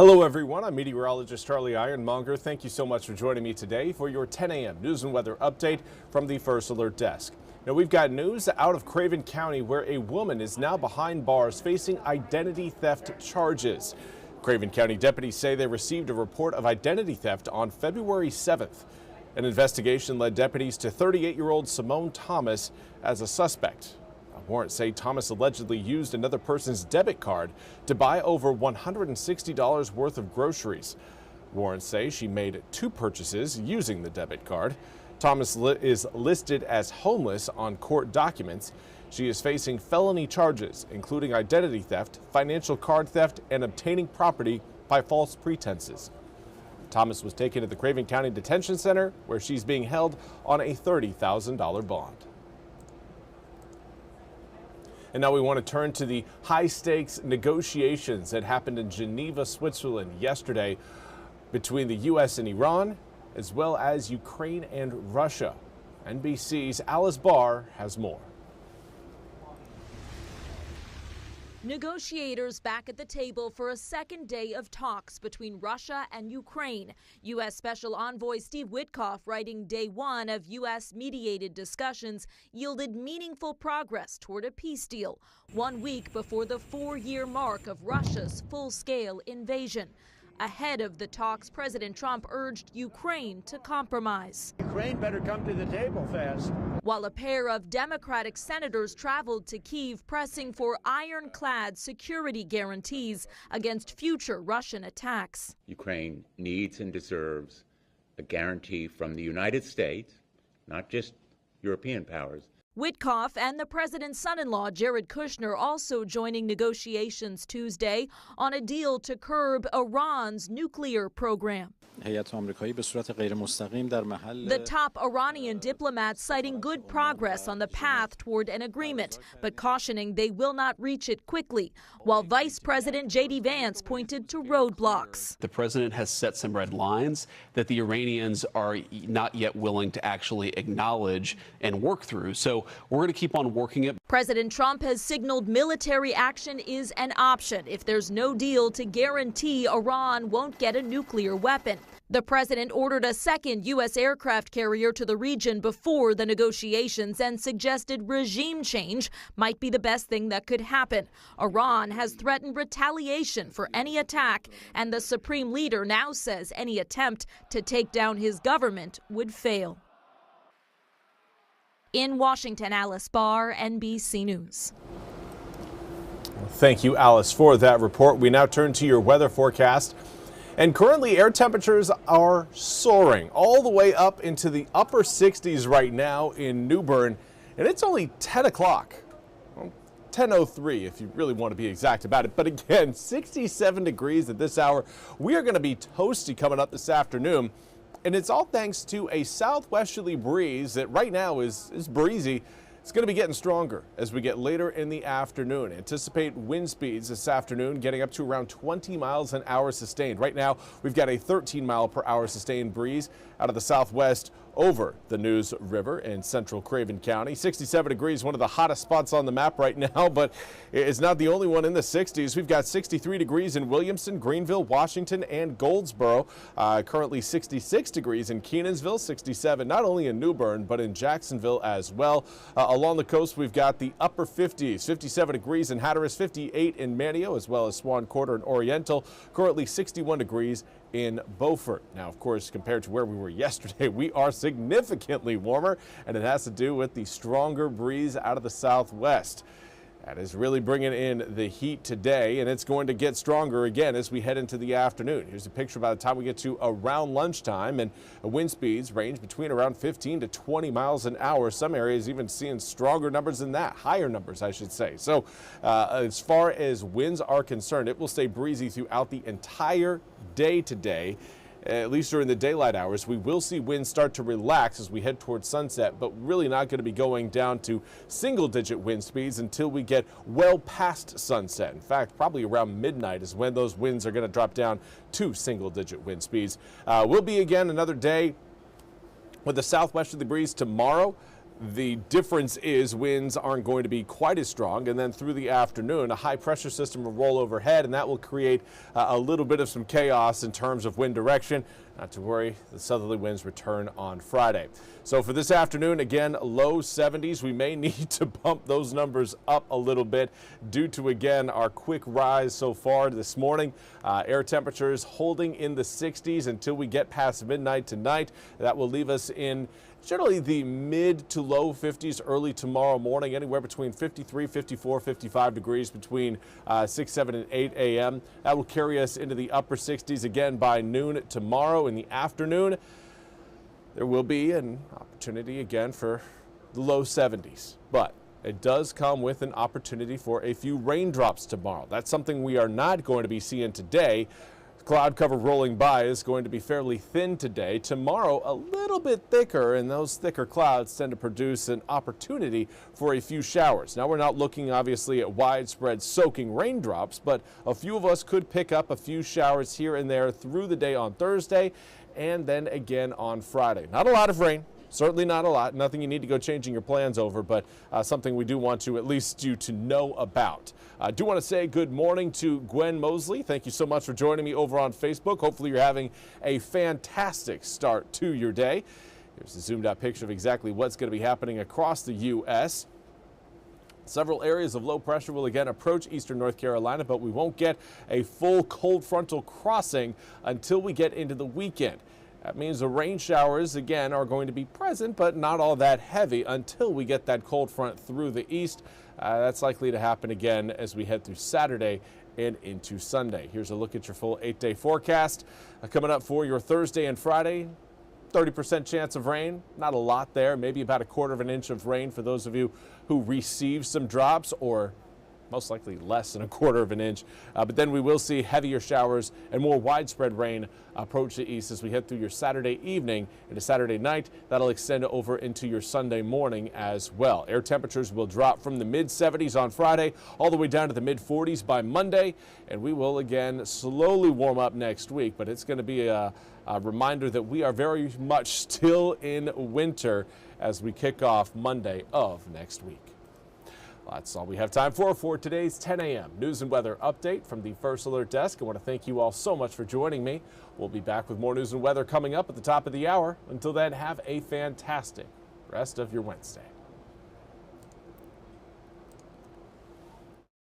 Hello everyone, I'm meteorologist Charlie Ironmonger. Thank you so much for joining me today for your 10 a.m. news and weather update from the First Alert Desk. Now we've got news out of Craven County where a woman is now behind bars facing identity theft charges. Craven County deputies say they received a report of identity theft on February 7th. An investigation led deputies to 38-year-old Simone Thomas as a suspect. Warrants say Thomas allegedly used another person's debit card to buy over $160 worth of groceries. Warrants say she made 2 purchases using the debit card. Thomas is listed as homeless on court documents. She is facing felony charges, including identity theft, financial card theft, and obtaining property by false pretenses. Thomas was taken to the Craven County Detention Center, where she's being held on a $30,000 bond. And now we want to turn to the high-stakes negotiations that happened in Geneva, Switzerland yesterday between the U.S. and Iran, as well as Ukraine and Russia. NBC's Alice Barr has more. Negotiators back at the table for a second day of talks between Russia and Ukraine. U.S. Special Envoy Steve Witkoff writing day one of U.S.-mediated discussions yielded meaningful progress toward a peace deal, 1 week before the 4-year mark of Russia's full-scale invasion. Ahead of the talks, President Trump urged Ukraine to compromise. Ukraine better come to the table fast. While a pair of Democratic senators traveled to Kyiv pressing for ironclad security guarantees against future Russian attacks. Ukraine needs and deserves a guarantee from the United States, not just European powers. Witkoff and the president's son-in-law, Jared Kushner, also joining negotiations Tuesday on a deal to curb Iran's nuclear program. The top Iranian diplomat citing good progress on the path toward an agreement, but cautioning they will not reach it quickly, while Vice President J.D. Vance pointed to roadblocks. The president has set some red lines that the Iranians are not yet willing to actually acknowledge and work through. So we're going to keep on working it. President Trump has signaled military action is an option if there's no deal to guarantee Iran won't get a nuclear weapon. The president ordered a second U.S. aircraft carrier to the region before the negotiations and suggested regime change might be the best thing that could happen. Iran has threatened retaliation for any attack, and the supreme leader now says any attempt to take down his government would fail. In Washington, Alice Barr, NBC News. Thank you, Alice, for that report. We now turn to your weather forecast. And currently, air temperatures are soaring all the way up into the upper 60s right now in New Bern. And it's only 10 o'clock. Well, 10:03 if you really want to be exact about it. But again, 67 degrees at this hour. We are going to be toasty coming up this afternoon. And it's all thanks to a southwesterly breeze that right now is breezy. It's going to be getting stronger as we get later in the afternoon. Anticipate wind speeds this afternoon getting up to around 20 miles an hour sustained. Right now, we've got a 13 mile per hour sustained breeze out of the southwest over the News River in central Craven County. 67 degrees, one of the hottest spots on the map right now, but it's not the only one in the 60s. We've got 63 degrees in Williamson, Greenville, Washington, and Goldsboro. Currently 66 degrees in Kenansville, 67 not only in New Bern, but in Jacksonville as well. Along the coast, we've got the upper 50s, 57 degrees in Hatteras, 58 in Manteo, as well as Swan Quarter and Oriental. Currently 61 degrees in Beaufort. Now, of course, compared to where we were yesterday, we are significantly warmer, and it has to do with the stronger breeze out of the southwest. That is really bringing in the heat today, and it's going to get stronger again as we head into the afternoon. Here's a picture by the time we get to around lunchtime, and wind speeds range between around 15 to 20 miles an hour. Some areas even seeing stronger numbers than that, higher numbers, I should say. So as far as winds are concerned, it will stay breezy throughout the entire day today. At least during the daylight hours. We will see winds start to relax as we head towards sunset, but really not going to be going down to single-digit wind speeds until we get well past sunset. In fact, probably around midnight is when those winds are going to drop down to single-digit wind speeds. Will be again another day with a southwesterly breeze tomorrow. The difference is winds aren't going to be quite as strong, and then through the afternoon, a high pressure system will roll overhead, and that will create a little bit of some chaos in terms of wind direction. Not to worry, the southerly winds return on Friday. So for this afternoon, again, low 70s. We may need to bump those numbers up a little bit due to, again, our quick rise so far this morning. Air temperatures holding in the 60s until we get past midnight tonight. That will leave us in generally the mid to low 50s early tomorrow morning, anywhere between 53, 54, 55 degrees between 6, 7, and 8 a.m. That will carry us into the upper 60s again by noon tomorrow. In the afternoon, there will be an opportunity again for the low 70s, but it does come with an opportunity for a few raindrops tomorrow. That's something we are not going to be seeing today. Cloud cover rolling by is going to be fairly thin today. Tomorrow, a little bit thicker, and those thicker clouds tend to produce an opportunity for a few showers. Now, we're not looking, obviously, at widespread soaking raindrops, but a few of us could pick up a few showers here and there through the day on Thursday and then again on Friday. Not a lot of rain. Certainly not a lot, nothing you need to go changing your plans over, but something we do want to at least you to know about. I do want to say good morning to Gwen Mosley. Thank you so much for joining me over on Facebook. Hopefully you're having a fantastic start to your day. Here's a zoomed out picture of exactly what's going to be happening across the U.S. Several areas of low pressure will again approach eastern North Carolina, but we won't get a full cold frontal crossing until we get into the weekend. That means the rain showers, again, are going to be present, but not all that heavy until we get that cold front through the east. That's likely to happen again as we head through Saturday and into Sunday. Here's a look at your full 8-day forecast. Coming up for your Thursday and Friday, 30% chance of rain. Not a lot there, maybe about 1/4 of an inch of rain for those of you who receive some drops, or most likely less than 1/4 of an inch. But then we will see heavier showers and more widespread rain approach the east as we head through your Saturday evening into Saturday night. That'll extend over into your Sunday morning as well. Air temperatures will drop from the mid 70s on Friday all the way down to the mid 40s by Monday. And we will again slowly warm up next week. But it's going to be a reminder that we are very much still in winter as we kick off Monday of next week. That's all we have time for today's 10 a.m. news and weather update from the First Alert Desk. I want to thank you all so much for joining me. We'll be back with more news and weather coming up at the top of the hour. Until then, have a fantastic rest of your Wednesday.